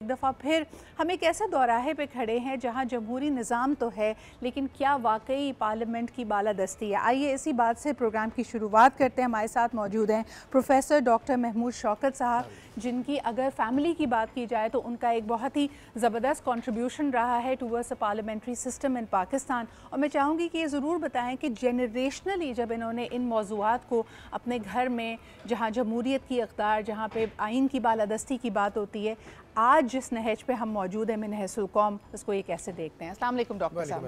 ایک دفعہ پھر ہم ایک ایسے دوراہے پہ کھڑے ہیں جہاں جمہوری نظام تو ہے لیکن کیا واقعی پارلیمنٹ کی بالادستی ہے؟ آئیے اسی بات سے پروگرام کی شروعات کرتے ہیں۔ ہمارے ساتھ موجود ہیں پروفیسر ڈاکٹر محمود شوکت صاحب، جن کی اگر فیملی کی بات کی جائے تو ان کا ایک بہت ہی زبردست کنٹریبیوشن رہا ہے ٹورڈز اے پارلیمنٹری سسٹم ان پاکستان، اور میں چاہوں گی کہ یہ ضرور بتائیں کہ جنریشنلی جب انہوں نے ان موضوعات کو اپنے گھر میں، جہاں جمہوریت کی اقدار، جہاں پہ آئین کی بالادستی کی بات ہوتی ہے، آج جس نہج پہ ہم موجود ہیں منہج القوم، اس کو یہ کیسے دیکھتے ہیں؟ السلام علیکم ڈاکٹر صاحب۔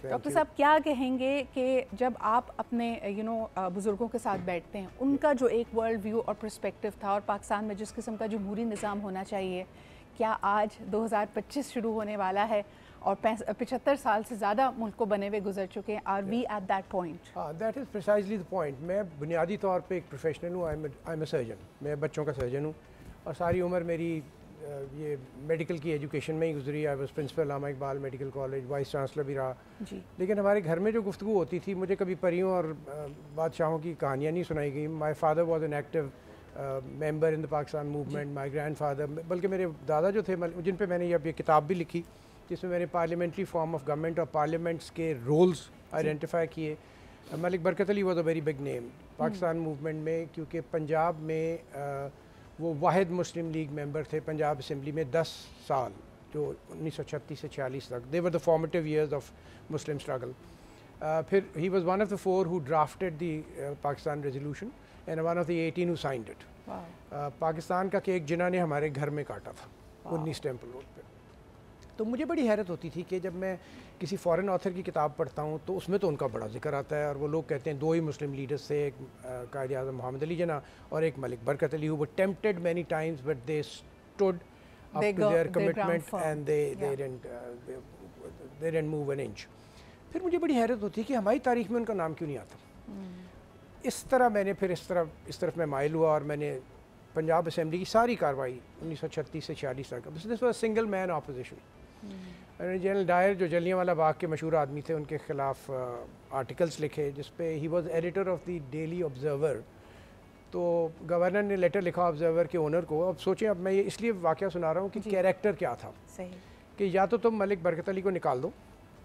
ڈاکٹر صاحب کیا کہیں گے کہ جب آپ اپنے بزرگوں کے ساتھ بیٹھتے ہیں، ان کا جو ایک ورلڈ ویو اور پرسپیکٹو تھا اور پاکستان میں جس قسم کا جمہوری نظام ہونا چاہیے، کیا آج 2025 شروع ہونے والا ہے اور 75 سال سے زیادہ ملک کو بنے ہوئے گزر چکے ہیں، are we at that point? That is precisely the point. میں بنیادی طور پہ ایک پروفیشنل ہوں، آئی ایم اے سرجن، میں بچوں کا سرجن ہوں، اور ساری عمر میری یہ میڈیکل کی ایجوکیشن میں ہی گزری۔ I was principal Allama Iqbal medical college, vice chancellor بھی رہا جی۔ لیکن ہمارے گھر میں جو گفتگو ہوتی تھی، مجھے کبھی پریوں اور بادشاہوں کی کہانیاں نہیں سنائی گئیں۔ My father was an active member in the Pakistan movement, my grand father, بلکہ میرے دادا جو تھے، جن پہ میں نے اب یہ کتاب بھی لکھی جس میں میں نے پارلیمنٹری فارم آف گورنمنٹ اور پارلیمنٹس کے رولز آئیڈینٹیفائی کیے۔ Malik Barkat Ali was a very big name Pakistan movement میں، کیونکہ پنجاب میں وہ واحد مسلم لیگ ممبر تھے پنجاب اسمبلی میں 10 سال، جو 1936 سے 46 تک، they were the formative years of Muslim struggle. پھر he was one of the 4 who drafted the Pakistan resolution and one of the 18 who signed it. Pakistan کا کیک جنہوں نے ہمارے گھر میں کاٹا تھا 19 ٹیمپل روڈ پہ۔ تو مجھے بڑی حیرت ہوتی تھی کہ جب میں کسی فورن آتھر کی کتاب پڑھتا ہوں تو اس میں تو ان کا بڑا ذکر آتا ہے، اور وہ لوگ کہتے ہیں 2 ہی مسلم لیڈرز تھے، ایک قائد اعظم محمد علی جناح اور ایک ملک برکت علی، who were tempted many times but they stood up to their commitment and they didn't move an inch۔ پھر مجھے بڑی حیرت ہوتی ہے کہ ہماری تاریخ میں ان کا نام کیوں نہیں آتا۔ اس طرح میں نے پھر اس طرف میں مائل ہوا، اور میں نے پنجاب اسمبلی کی ساری کاروائی 1936 سے 46 تک، this was single man opposition. General Dyer جو جلیانوالہ باغ کے مشہور آدمی تھے، ان کے خلاف آرٹیکلس لکھے جس پہ he was editor of the daily observer. تو گورنر نے لیٹر لکھا آبزرور کے اونر کو۔ اب سوچیں، اب میں یہ اس لیے واقعہ سنا رہا ہوں کہ کیریکٹر کیا تھا، کہ یا تو تم ملک برکت علی کو نکال دو،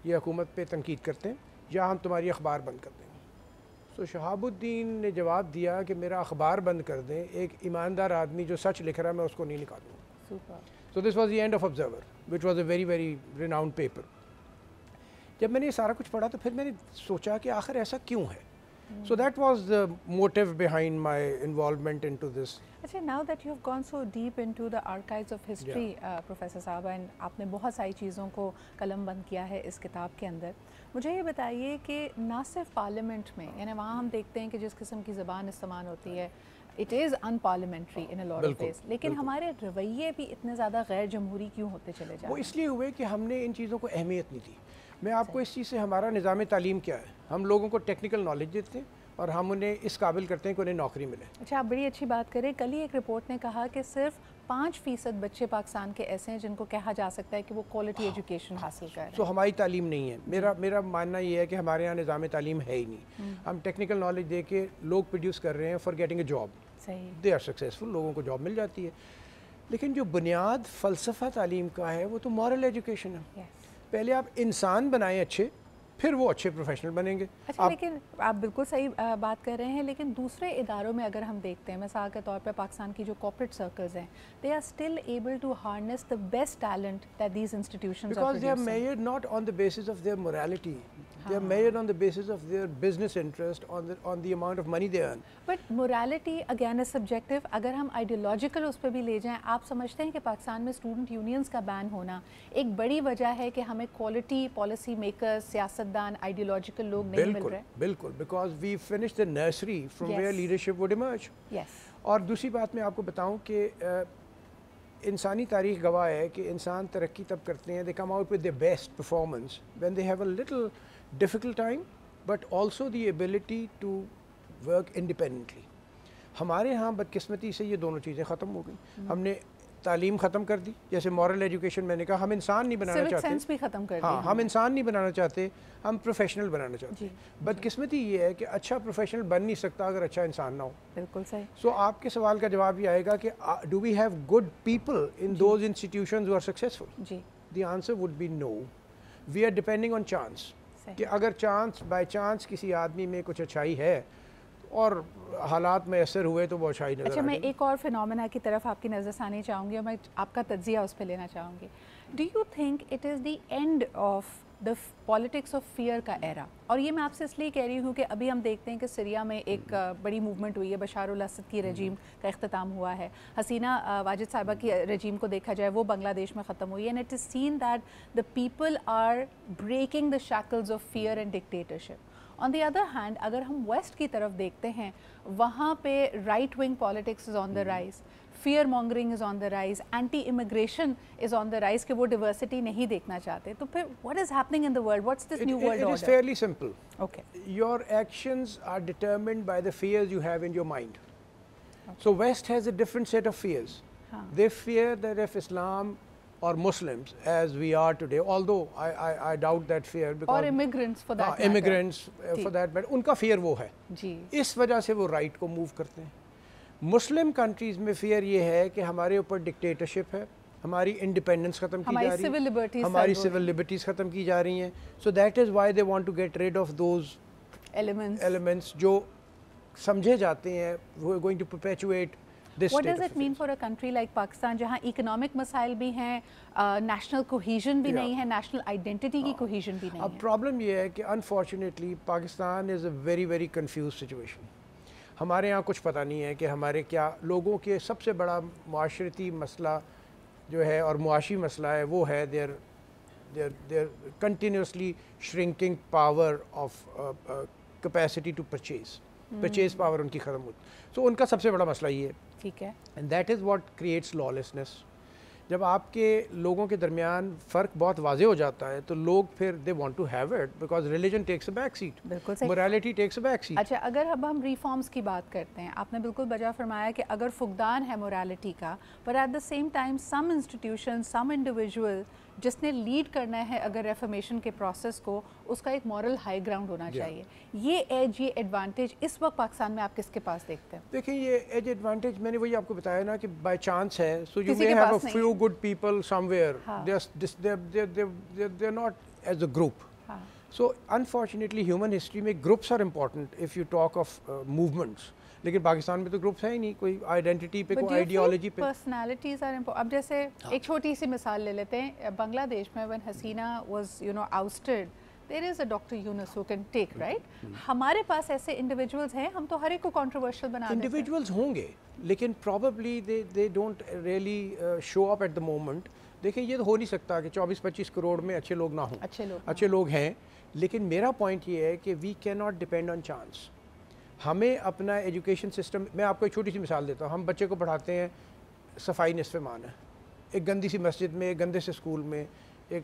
یہ حکومت پہ تنقید کرتے ہیں، یا ہم تمہاری اخبار بند کر دیں گے۔ تو شہاب الدین نے جواب دیا کہ میرا اخبار بند کر دیں، ایک ایماندار آدمی جو سچ لکھ رہا ہے میں اس کو نہیں نکالوں گا۔ So this was the end of Observer, which was a very very renowned paper۔ جب میں نے یہ سارا کچھ پڑھا تو پھر میں نے سوچا کہ آخر ایسا کیوں ہے۔ So that was the motive behind my involvement into this۔ اچھا، now that you have gone so deep into the archives of history، professor صاحب، آپ نے بہت ساری چیزوں کو قلم بند کیا ہے اس کتاب کے اندر، مجھے یہ بتائیے کہ نہ صرف پارلیمنٹ میں، یعنی وہاں ہم دیکھتے ہیں کہ جس قسم کی زبان استعمال ہوتی ہے، it is unparliamentary in a lot of ways, لیکن ہمارے رویے بھی اتنے زیادہ غیر جمہوری کیوں ہوتے چلے جاتے ہیں؟ وہ اس لیے ہوئے کہ ہم نے ان چیزوں کو اہمیت نہیں دی۔ میں آپ کو اس چیز سے، ہمارا نظام تعلیم کیا ہے، ہم لوگوں کو ٹیکنیکل نالج دیتے ہیں اور ہم انہیں اس قابل کرتے ہیں کہ انہیں نوکری ملے۔ اچھا، آپ بڑی اچھی بات کریں، کل ہی ایک رپورٹ نے کہا کہ صرف 5% بچے پاکستان کے ایسے ہیں جن کو کہا جا سکتا ہے کہ وہ کوالٹی ایجوکیشن حاصل کر رہے ہیں۔ تو ہماری تعلیم نہیں ہے۔ میرا ماننا یہ ہے کہ ہمارے یہاں نظام تعلیم ہے ہی نہیں۔ ہم ٹیکنیکل نالج دے کے لوگ پروڈیوس کر رہے ہیں for getting a job, they are successful, لوگوں کو جاب مل جاتی ہے، لیکن جو بنیاد فلسفہ تعلیم کا ہے وہ تو مورل ایجوکیشن ہے۔ پہلے آپ انسان بنائیں اچھے، پھر وہ اچھے پروفیشنل بنیں گے۔ اچھا، لیکن آپ بالکل صحیح بات کر رہے ہیں، لیکن دوسرے اداروں میں اگر ہم دیکھتے ہیں، مثال کے طور پہ پاکستان کی جو کارپوریٹ سرکلز ہیں، they are still able to harness the best talent that these institutions are producing. Because they are measured not on the basis of their morality, they are measured on the basis of their business interest, on the amount of money they earn. But morality again is subjective۔ اگر ہم ideological اس پہ بھی لے جائیں، آپ سمجھتے ہیں کہ پاکستان میں اسٹوڈنٹ یونینز کا بین ہونا ایک بڑی وجہ ہے کہ ہمیں کوالٹی پالیسی میکر، سیاستدان، آئیڈیولوجیکل لوگ نہیں مل رہے؟ بالکل، because we finished the nursery from where leadership would emerge۔ اور دوسری بات میں آپ کو بتاؤں کہ انسانی تاریخ گواہ ہے کہ انسان ترقی تب کرتے ہیں، they come out with their best performance when they have a little difficult time but also the ability to work independently۔ ہمارے ہاں بدقسمتی سے یہ دونوں چیزیں ختم ہو گئیں۔ ہم نے تعلیم ختم کر دی, جیسے مورل ایجوکیشن میں نے کہا, ہم انسان نہیں بنانا چاہتے, سینس بھی ختم کر دی. ہاں ہم انسان نہیں بنانا چاہتے, ہم پروفیشنل بنانا چاہتے ہیں. بدقسمتی یہ ہے کہ اچھا پروفیشنل بن نہیں سکتا اگر اچھا انسان نہ ہو. بالکل صحیح. سو آپ کے سوال کا جواب یہ آئے گا کہ do we have good people in those institutions who are successful? جی, the answer would be no. We are depending on chance, کہ اگر چانس بائی چانس کسی آدمی میں کچھ اچھائی ہے اور حالات میں اثر ہوئے تو وہ اچھائی نظر. اچھا, میں ایک اور فینومینا کی طرف آپ کی نظر ثانی چاہوں گی اور میں آپ کا تجزیہ اس پہ لینا چاہوں گی. Do you think it is the end of the politics of fear کا ایرا؟ اور یہ میں آپ سے اس لیے کہہ رہی ہوں کہ ابھی ہم دیکھتے ہیں کہ سیریا میں ایک بڑی موومنٹ ہوئی ہے, بشار الاسد کی رجیم کا اختتام ہوا ہے, حسینہ واجد صاحبہ کی رجیم کو دیکھا جائے وہ بنگلہ دیش میں ختم ہوئی ہے, and it is seen that the people are breaking the shackles of fear and dictatorship. On the other hand اگر ہم ویسٹ کی طرف دیکھتے ہیں, وہاں پہ right wing politics is on the rise, fear mongering is on the rise, anti immigration is on the rise, کہ وہ ڈیورسٹی نہیں دیکھنا چاہتے. تو پھر what is happening in the world, what's this new world order? It is fairly simple. Okay. Your actions are determined by the fears you have in your mind. So West has a different set of fears. They fear that if Islam or Muslims as we are today, although I doubt that fear, because اور immigrants for that matter. Immigrants for that matter, ان کا fear وہ ہے, جی, اس وجہ سے وہ right کو move کرتے ہیں. مسلم کنٹریز میں فیئر یہ ہے کہ ہمارے اوپر ڈکٹیٹرشپ ہے, ہماری انڈیپینڈنس ختم کی جا رہی ہے, ہماری سول لبرٹیز ختم کی جا رہی ہیں. So that is why they want to get rid of those elements جو سمجھے جاتے ہیں وہ are going to perpetuate this. What does it mean for a country like Pakistan جہاں اکنامک مسائل بھی ہیں, نیشنل کوہیژن بھی نہیں ہے, نیشنل آئیڈینٹی کی کوہیژن بھی نہیں ہے؟ اب پرابلم یہ ہے کہ unfortunately Pakistan is a very very confused situation. ہمارے یہاں کچھ پتہ نہیں ہے کہ ہمارے کیا لوگوں کے سب سے بڑا معاشرتی مسئلہ جو ہے اور معاشی مسئلہ ہے وہ ہے they're continuously shrinking power of capacity to purchase power ان کی ختم ہوتی. سو ان کا سب سے بڑا مسئلہ یہ ہے. ٹھیک ہے. And that is what creates lawlessness. جب آپ کے لوگوں کے درمیان فرق بہت واضح ہو جاتا ہے تو لوگ پھر they want to have it because religion takes a back seat, morality takes a back seat. اچھا, اگر اب ہم ریفارمس کی بات کرتے ہیں, آپ نے بالکل بجا فرمایا کہ اگر فقدان ہے موریلٹی کا, but at the same time some institution, some individual جس نے لیڈ کرنا ہے اگر ریفارمیشن کے پروسیس کو, اس کا ایک مورل ہائی گراؤنڈ ہونا چاہیے. یہ ایج, یہ ایڈوانٹیج اس وقت پاکستان میں آپ کس کے پاس دیکھتے ہیں؟ دیکھیں یہ ایج ایڈوانٹیج میں نے وہی آپ کو بتایا نا کہ بائی چانس ہے. So you may have a few good people some where, they are not as a group. So unfortunately human history میں groups are important if you talk of movements. لیکن پاکستان میں تو گروپس ہیں ہی نہیں, کوئی identity پہ, کوئی آئیڈیالوجی پہ. Personalities are important. اب جیسے ایک چھوٹی سی مثال لے لیتے ہیں, بنگلہ دیش میں when Hasina was ousted, there is a Dr. Yunus who can take, right? ہمارے پاس ایسے انڈیویجولز ہیں, ہم تو ہر ایک کو کنٹروورشل بنا دیتے ہیں. انڈیویجولز ہوں گے لیکن probably they don't really show up at the moment. دیکھیں یہ تو ہو نہیں سکتا کہ 24-25 کروڑ میں اچھے لوگ نہ ہوں, اچھے لوگ ہیں, لیکن میرا پوائنٹ یہ ہے کہ we cannot depend on chance. ہمیں اپنا ایجوکیشن سسٹم, میں آپ کو ایک چھوٹی سی مثال دیتا ہوں. ہم بچے کو پڑھاتے ہیں صفائی نصف ایمان ہے, ایک گندی سی مسجد میں, ایک گندے سے اسکول میں, ایک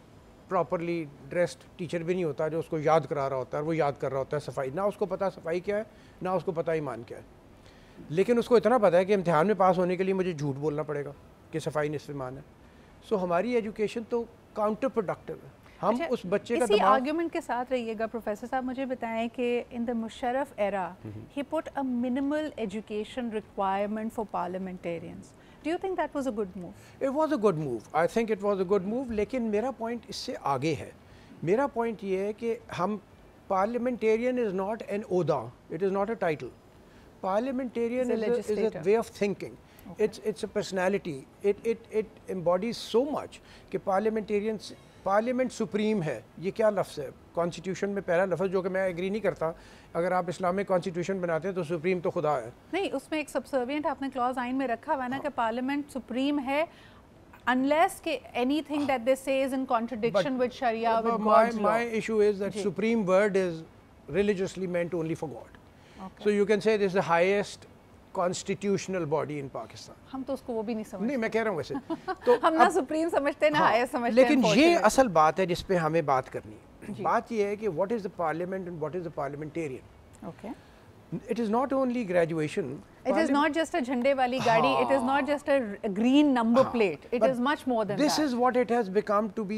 پراپرلی ڈریسڈ ٹیچر بھی نہیں ہوتا جو اس کو یاد کرا رہا ہوتا ہے, وہ یاد کر رہا ہوتا ہے صفائی. نہ اس کو پتہ صفائی کیا ہے, نہ اس کو پتہ ایمان کیا ہے, لیکن اس کو اتنا پتہ ہے کہ امتحان میں پاس ہونے کے لیے مجھے جھوٹ بولنا پڑے گا کہ صفائی نصف ایمان ہے. سو ہماری ایجوکیشن تو کاؤنٹر پروڈکٹیو ہے. ہم اس بچے کا اسی آرگیومنٹ کے ساتھ رہیے گا. پروفیسر صاحب مجھے بتائیں کہ in the Musharraf era he put a minimal education requirement for parliamentarians. Do you think that was a good move? It was a good move, I think it was a good move. لیکن میرا point اس سے آگے ہے. میرا point یہ ہے کہ ہم پارلیمنٹیرین از ناٹ این عہدہ, it is not a title. Parliamentarian is a way of thinking. It's a personality. It embodies so much کہ پارلیمنٹ سپریم ہے. یہ کیا لفظ ہے کانسٹیٹیوشن میں, پہلا لفظ جو کہ میں ایگری نہیں کرتا. اگر آپ اسلامک کانسٹیٹیوشن بناتے ہیں تو سپریم تو خدا ہے. نہیں, اس میں ایک سبسروینٹ آپ نے کلاز آئین میں رکھا ہوا ہے نا کہ پارلیمنٹ سپریم ہے unless کہ anything that they say is in contradiction with Sharia, with God's law. My issue is that supreme word is religiously meant only for God. So you can say this is the highest constitutional body in Pakistan. ہم تو اس کو وہ بھی نہیں سمجھتے. نہیں, میں کہہ رہا ہوں ویسے تو ہم نہ سپریم سمجھتے نہ ہائر سمجھتے. لیکن یہ اصل بات ہے جس پہ ہمیں بات کرنی ہے. بات یہ ہے کہ what is the parliament and what is the parliamentarian. Okay. It is not only graduation. It is not just a jhande wali gaadi, it is not just a green number plate, it is much more than this that. is what it has become to be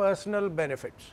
personal benefits.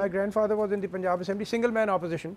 my grandfather was in the Punjab Assembly, single man opposition.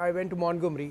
I went to Montgomery,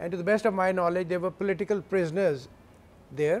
and to the best of my knowledge there were political prisoners there,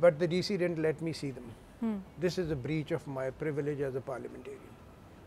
but the DC didn't let me see them. This is a breach of my privilege as a parliamentarian.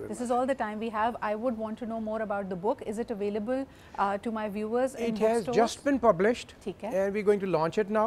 This is all the time we have. I would want to know more about the book. Is it available to my viewers in bookstores? It has just been published and we're going to launch it now.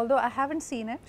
although I haven't seen it,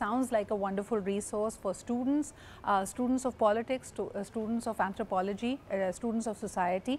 sounds like a wonderful resource for students, students of politics, students of anthropology, students of society,